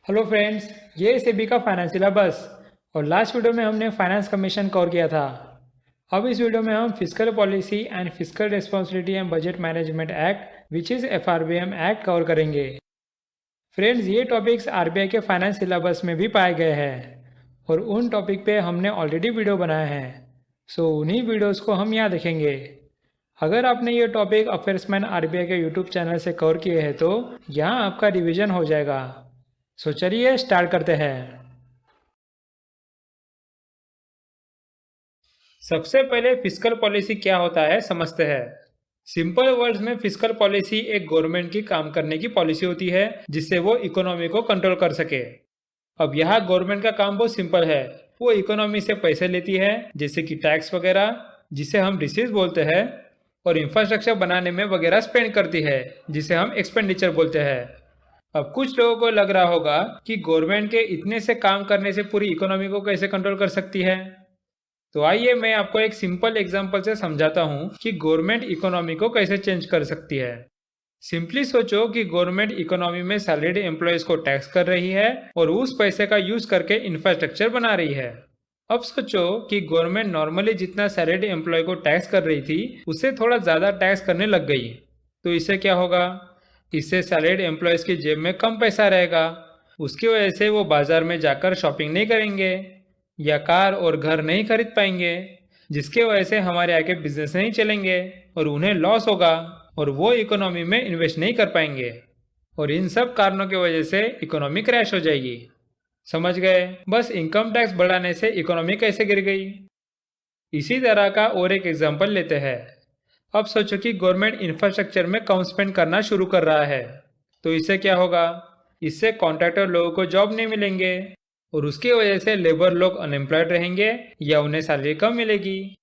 Hello friends, ये सेबी का finance syllabus और लास्ट वीडियो में हमने फाइनेंस कमीशन कवर किया था। अब इस वीडियो में हम physical policy and physical responsibility and budget management act which is FRBM act cover करेंगे। फ्रेंड्स, ये टॉपिक्स आरबीआई के फाइनेंस सिलेबस में भी पाए गए हैं और उन टॉपिक पे हमने ऑलरेडी वीडियो बनाए हैं। सो उन्हीं वीडियोस को हम यहाँ देखेंगे। अगर आपने ये टॉपिक अफेयर्समैन आरबीआई के यूट्यूब चैनल से कवर किए हैं तो यहाँ आपका रिवीजन हो जाएगा। सो चलिए स्टार्ट करते हैं। सबसे पहले फिस्कल पॉलिसी क्या होता है समझते हैं। सिंपल वर्ड्स में फिस्कल पॉलिसी एक गवर्नमेंट की काम करने की पॉलिसी होती है जिससे वो इकोनॉमी को कंट्रोल कर सके। अब यहाँ गवर्नमेंट का काम बहुत सिंपल है। वो इकोनॉमी से पैसे लेती है जैसे कि टैक्स वगैरह जिसे हम रिसीव्स बोलते हैं, और इंफ्रास्ट्रक्चर बनाने में वगैरह स्पेंड करती है जिसे हम एक्सपेंडिचर बोलते हैं। अब कुछ लोगों को लग रहा होगा कि गवर्नमेंट के इतने से काम करने से पूरी इकोनॉमी को कैसे कंट्रोल कर सकती है। तो आइए मैं आपको एक सिंपल एग्जांपल से समझाता हूँ कि गवर्नमेंट इकोनॉमी को कैसे चेंज कर सकती है। सिंपली सोचो कि गवर्नमेंट इकोनॉमी में सैलरीड एम्प्लॉयज को टैक्स कर रही है और उस पैसे का यूज करके इंफ्रास्ट्रक्चर बना रही है। अब सोचो कि गवर्नमेंट नॉर्मली जितना सैलरीड एम्प्लॉय को टैक्स कर रही थी उससे थोड़ा ज्यादा टैक्स करने लग गई, तो इससे क्या होगा? इससे सैलरीड एम्प्लॉयज की जेब में कम पैसा रहेगा। उसकी वजह से वो बाजार में जाकर शॉपिंग नहीं करेंगे या कार और घर नहीं खरीद पाएंगे, जिसके वजह से हमारे आगे बिजनेस नहीं चलेंगे और उन्हें लॉस होगा और वो इकोनॉमी में इन्वेस्ट नहीं कर पाएंगे, और इन सब कारणों की वजह से इकोनॉमी क्रैश हो जाएगी। समझ गए? बस इनकम टैक्स बढ़ाने से इकोनॉमी कैसे गिर गई। इसी तरह का और एक एग्जांपल लेते हैं। अब सोचो कि गवर्नमेंट इंफ्रास्ट्रक्चर में कम स्पेंड करना शुरू कर रहा है, तो इससे क्या होगा? इससे कॉन्ट्रैक्टर लोगों को जॉब नहीं मिलेंगे और उसकी वजह से लेबर लोग अनएम्प्लॉयड रहेंगे या उन्हें सैलरी कम मिलेगी।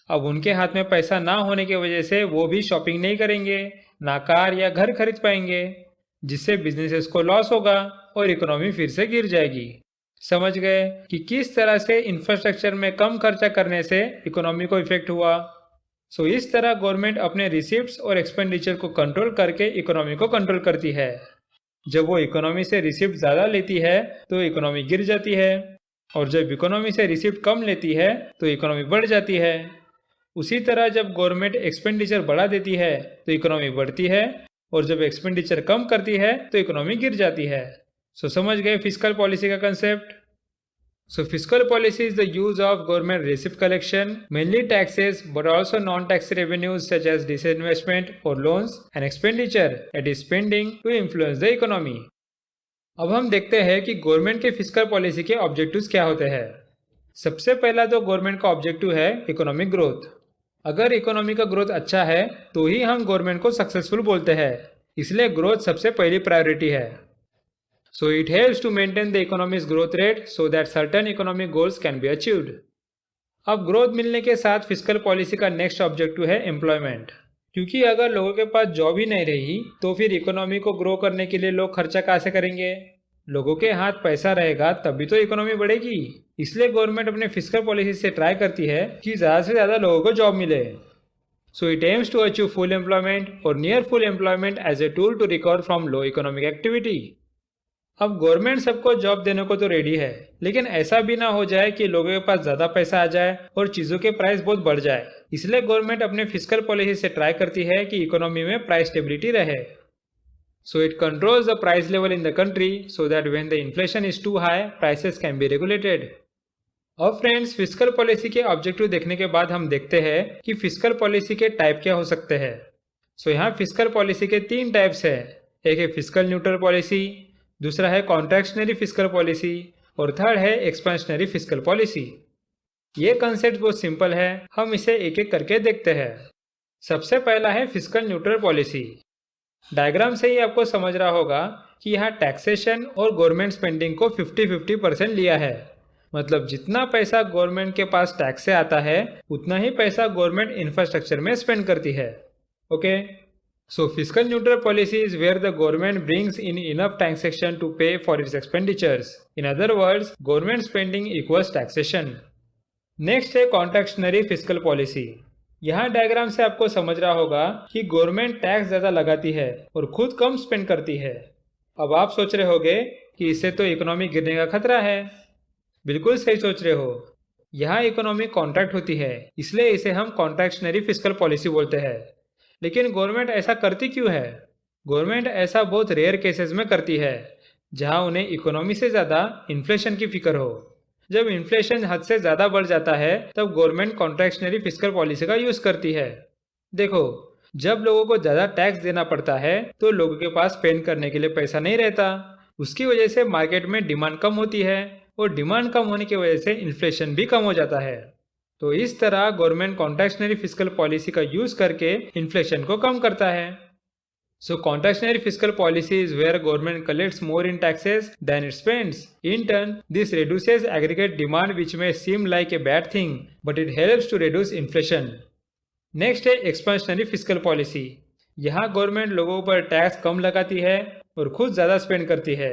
अब उनके हाथ में पैसा ना होने की वजह से वो भी शॉपिंग नहीं करेंगे, ना कार या घर खरीद पाएंगे, जिससे बिजनेसेस को लॉस होगा और इकोनॉमी फिर से गिर जाएगी। समझ गए कि किस तरह से इंफ्रास्ट्रक्चर में कम खर्चा करने से इकोनॉमी को इफेक्ट हुआ। सो इस तरह गवर्नमेंट अपने रिसिप्ट्स और एक्सपेंडिचर को कंट्रोल करके इकोनॉमी को कंट्रोल करती है। जब वो इकोनॉमी से रिसिप्ट ज़्यादा लेती है तो इकोनॉमी गिर जाती है, और जब इकोनॉमी से रिसिप्ट कम लेती है तो इकोनॉमी बढ़ जाती है। उसी तरह जब गवर्नमेंट एक्सपेंडिचर बढ़ा देती है तो इकोनॉमी बढ़ती है, और जब एक्सपेंडिचर कम करती है तो इकोनॉमी गिर जाती है। सो समझ गए फिस्कल पॉलिसी का concept. So fiscal policy is the use of government receipt collection, mainly taxes, but also non-tax revenues such as disinvestment or loans and expenditure that is spending to influence the economy. अब हम देखते हैं कि government के fiscal policy के objectives क्या होते हैं। सबसे पहला तो गवर्नमेंट का ऑब्जेक्टिव है इकोनॉमिक ग्रोथ। अगर इकोनॉमी का ग्रोथ अच्छा है तो ही हम गवर्नमेंट को सक्सेसफुल बोलते हैं, इसलिए ग्रोथ सबसे पहली प्रायोरिटी है। So it helps to maintain the economy's growth rate so that certain economic goals can be achieved. अब ग्रोथ मिलने के साथ फिस्कल पॉलिसी का नेक्स्ट ऑब्जेक्टिव है एम्प्लॉयमेंट, क्योंकि अगर लोगों के पास जॉब ही नहीं रही तो फिर इकोनॉमी को ग्रो करने के लिए लोग खर्चा कहाँ से करेंगे? लोगों के हाथ पैसा रहेगा तभी तो इकोनॉमी बढ़ेगी। इसलिए गवर्नमेंट अपने फिस्कल पॉलिसी से ट्राई करती है कि ज़्यादा से ज़्यादा लोगों को जॉब मिले। So it aims to achieve full employment or near full employment as a tool to recover from low economic activity. अब गवर्नमेंट सबको जॉब देने को तो रेडी है, लेकिन ऐसा भी ना हो जाए कि लोगों के पास ज्यादा पैसा आ जाए और चीजों के प्राइस बहुत बढ़ जाए। इसलिए गवर्नमेंट अपने फिस्कल पॉलिसी से ट्राई करती है कि इकोनॉमी में प्राइस स्टेबिलिटी रहे। So it controls the price level in the country so that when the inflation is too high prices can be regulated. अब फ्रेंड्स, फिस्कल पॉलिसी के objective देखने के बाद हम देखते हैं कि फिस्कल पॉलिसी के टाइप क्या हो सकते हैं। सो यहाँ फिस्कल पॉलिसी के 3 टाइप्स है। एक है फिस्कल न्यूट्रल पॉलिसी, दूसरा है कॉन्ट्रैक्शनरी फिस्कल पॉलिसी, और थर्ड है एक्सपेंशनरी फिस्कल पॉलिसी। ये कंसेप्ट बहुत सिंपल है, हम इसे एक एक करके देखते हैं। सबसे पहला है फिस्कल न्यूट्रल पॉलिसी। डायग्राम से ही आपको समझ रहा होगा कि यहाँ टैक्सेशन और गवर्नमेंट स्पेंडिंग को 50-50% लिया है। मतलब जितना पैसा गवर्नमेंट के पास टैक्स से आता है उतना ही पैसा गवर्नमेंट इंफ्रास्ट्रक्चर में स्पेंड करती है। Okay, so fiscal neutral policy is where the government brings in enough taxation to pay for its expenditures. In other words, government spending equals taxation. Next है कॉन्ट्रैक्शनरी फिस्कल पॉलिसी। यहाँ diagram से आपको समझ रहा होगा कि गवर्नमेंट टैक्स ज्यादा लगाती है और खुद कम स्पेंड करती है। अब आप सोच रहे होगे कि इससे तो इकोनॉमी गिरने का खतरा है। बिल्कुल सही सोच रहे हो। यहाँ इकोनॉमी कॉन्ट्रैक्ट होती है, इसलिए इसे हम कॉन्ट्रैक्शनरी फिस्कल पॉलिसी बोलते हैं। लेकिन गवर्नमेंट ऐसा करती क्यों है? गवर्नमेंट ऐसा बहुत रेयर केसेस में करती है, जहाँ उन्हें इकोनॉमी से ज़्यादा इन्फ्लेशन की फिक्र हो। जब इन्फ्लेशन हद से ज़्यादा बढ़ जाता है, तब गवर्नमेंट कॉन्ट्रैक्शनरी फिस्कल पॉलिसी का यूज़ करती है। देखो, जब लोगों को ज़्यादा टैक्स देना पड़ता है, तो लोगों के पास स्पेंड करने के लिए पैसा नहीं रहता। उसकी वजह से मार्केट में डिमांड कम होती है, और डिमांड कम होने की वजह से इन्फ्लेशन भी कम हो जाता है। तो इस तरह गवर्नमेंट कॉन्ट्रैक्शनरी फिस्कल पॉलिसी का यूज़ करके इन्फ्लेशन को कम करता है। So contractionary fiscal policy is where government collects more in taxes than it spends. In turn, this reduces aggregate demand, which may seem like a bad thing, but it helps to reduce inflation. Next है expansionary fiscal policy. यहाँ government लोगों पर tax कम लगाती है और खुद ज़्यादा spend करती है।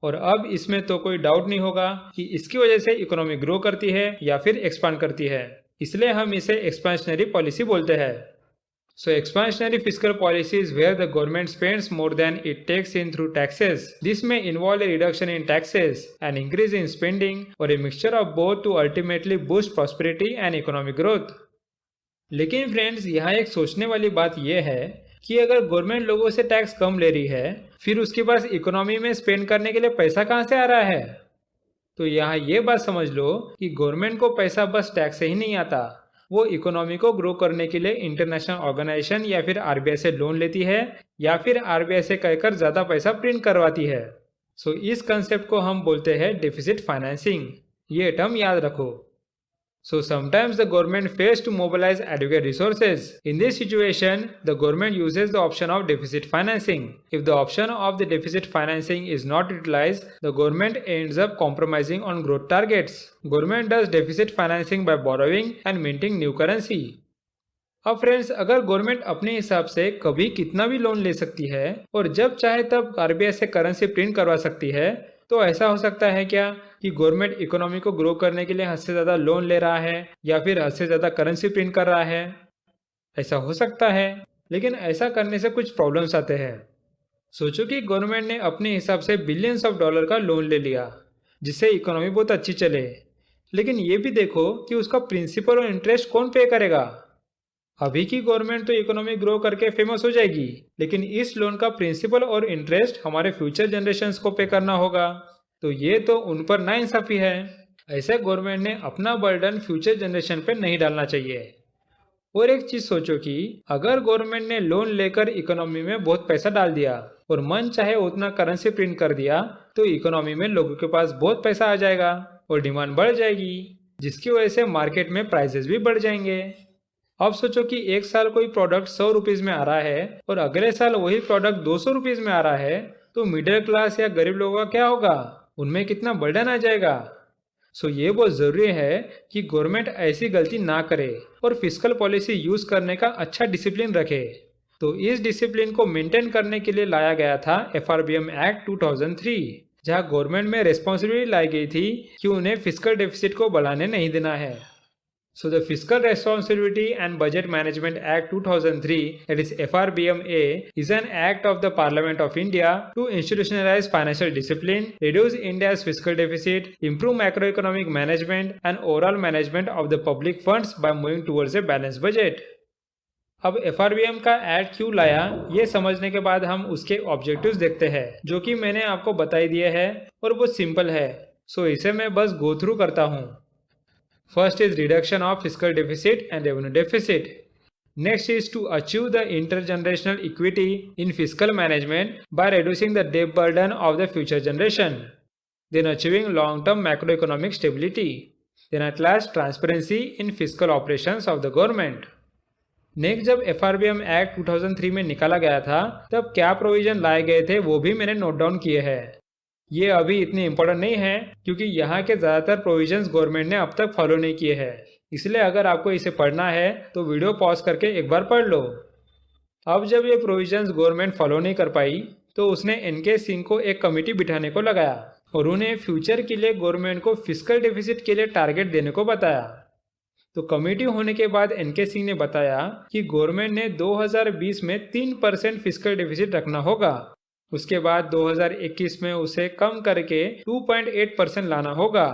और अब इसमें तो कोई डाउट नहीं होगा कि इसकी वजह से इकोनॉमी ग्रो करती है या फिर एक्सपांड करती है, इसलिए हम इसे एक्सपेंशनरी पॉलिसी बोलते हैं। So expansionary fiscal policy is where the government spends more than it takes in through taxes. This may involve a reduction in taxes, an increase in spending, or a mixture of both to ultimately boost prosperity and economic growth. लेकिन friends, यहाँ एक सोचने वाली बात यह है कि अगर गवर्नमेंट लोगों से टैक्स कम ले रही है, फिर उसके पास इकोनॉमी में स्पेंड करने के लिए पैसा कहाँ से आ रहा है? तो यहाँ ये बात समझ लो कि गवर्नमेंट को पैसा बस टैक्स से ही नहीं आता। वो इकोनॉमी को ग्रो करने के लिए इंटरनेशनल ऑर्गेनाइजेशन या फिर आरबीआई से लोन लेती है, या फिर आरबीआई से कहकर ज़्यादा पैसा प्रिंट करवाती है। सो इस कंसेप्ट को हम बोलते हैं डेफिसिट फाइनेंसिंग। ये टर्म याद रखो। So sometimes the government fails to mobilize adequate resources. In this situation, the government uses the option of deficit financing. If the option of the deficit financing is not utilized, the government ends up compromising on growth targets. Government does deficit financing by borrowing and minting new currency. अब friends, अगर government अपने हिसाब से कभी कितना भी loan ले सकती है और जब चाहे तब आरबीआई से करेंसी प्रिंट करवा सकती है, तो ऐसा हो सकता है क्या कि गवर्नमेंट इकोनॉमी को ग्रो करने के लिए हद से ज़्यादा लोन ले रहा है या फिर हद से ज़्यादा करेंसी प्रिंट कर रहा है? ऐसा हो सकता है, लेकिन ऐसा करने से कुछ प्रॉब्लम्स आते हैं। सोचो कि गवर्नमेंट ने अपने हिसाब से बिलियंस ऑफ डॉलर का लोन ले लिया, जिससे इकोनॉमी बहुत अच्छी चले। लेकिन ये भी देखो कि उसका प्रिंसिपल और इंटरेस्ट कौन पे करेगा? अभी की गवर्नमेंट तो इकोनॉमी ग्रो करके फेमस हो जाएगी, लेकिन इस लोन का प्रिंसिपल और इंटरेस्ट हमारे फ्यूचर जनरेशन्स को पे करना होगा। तो ये तो उन पर नाइंसाफी है। ऐसे गवर्नमेंट ने अपना बर्डन फ्यूचर जनरेशन पे नहीं डालना चाहिए। और एक चीज सोचो कि अगर गवर्नमेंट ने लोन लेकर इकोनॉमी में बहुत पैसा डाल दिया और मन चाहे उतना करेंसी प्रिंट कर दिया, तो इकोनॉमी में लोगों के पास बहुत पैसा आ जाएगा और डिमांड बढ़ जाएगी, जिसकी वजह से मार्केट में प्राइसेस भी बढ़ जाएंगे। अब सोचो कि एक साल कोई प्रोडक्ट 100 रुपीज़ में आ रहा है और अगले साल वही प्रोडक्ट 200 रुपीज़ में आ रहा है, तो मिडिल क्लास या गरीब लोगों का क्या होगा? उनमें कितना बर्डन आ जाएगा। सो ये बहुत ज़रूरी है कि गवर्नमेंट ऐसी गलती ना करे और फिस्कल पॉलिसी यूज़ करने का अच्छा डिसिप्लिन रखे। तो इस डिसिप्लिन को मेंटेन करने के लिए लाया गया था FRBM एक्ट 2003, जहाँ गवर्नमेंट में रिस्पॉन्सिबिलिटी लाई गई थी कि उन्हें फिस्कल डेफिसिट को बढ़ाने नहीं देना है। So the Fiscal Responsibility and Budget Management Act 2003, that is FRBMA, is an act of the Parliament of India to institutionalize financial discipline, reduce India's fiscal deficit, improve macroeconomic management and overall management of the public funds by moving towards a balanced budget. अब FRBM का act क्यों लाया, ये समझने के बाद हम उसके ऑब्जेक्टिव्स देखते हैं, जो कि मैंने आपको बताई दिए हैं और बहुत सिंपल है। सो इसे मैं बस गो थ्रू करता हूँ। First is reduction of fiscal deficit and revenue deficit. Next is to achieve the intergenerational equity in fiscal management by reducing the debt burden of the future generation. Then achieving long-term macroeconomic stability. Then at last transparency in fiscal operations of the government. Next, जब FRBM act 2003 में निकाला गया था, तब क्या provision लाए गए थे वो भी मैंने नोट डाउन किए हैं। ये अभी इतनी इम्पोर्टेंट नहीं है, क्योंकि यहाँ के ज़्यादातर प्रोविजंस गवर्नमेंट ने अब तक फॉलो नहीं किए हैं। इसलिए अगर आपको इसे पढ़ना है तो वीडियो पॉज करके एक बार पढ़ लो। अब जब ये प्रोविजंस गवर्नमेंट फॉलो नहीं कर पाई, तो उसने NK सिंह को एक कमेटी बिठाने को लगाया और उन्हें फ्यूचर के लिए गवर्नमेंट को फिस्कल डेफिसिट के लिए टारगेट देने को बताया। तो कमेटी होने के बाद NK सिंह ने बताया कि गवर्नमेंट ने 2020 में 3% फिस्कल डेफिसिट रखना होगा उसके बाद 2021 में उसे कम करके 2.8% लाना होगा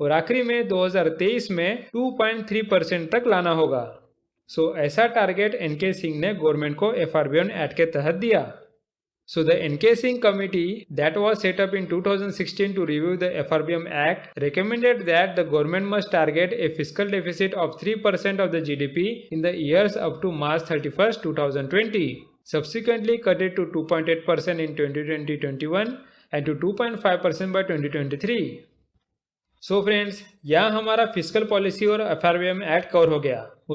और आखिरी में 2023 में 2.3% तक लाना होगा। ऐसा टारगेट एनके सिंह ने गवर्नमेंट को FRBM एक्ट के तहत दिया। The NK Singh committee that was set up in 2016 to review the FRBM Act recommended that the government must target a fiscal deficit of 3% of the GDP in the years up to March 31st, 2020. Subsequently cut it to 2.8% in 2020-21 and to 2.5% by 2023. Friends, यहाँ हमारा fiscal policy और FRBM act cover हो गया।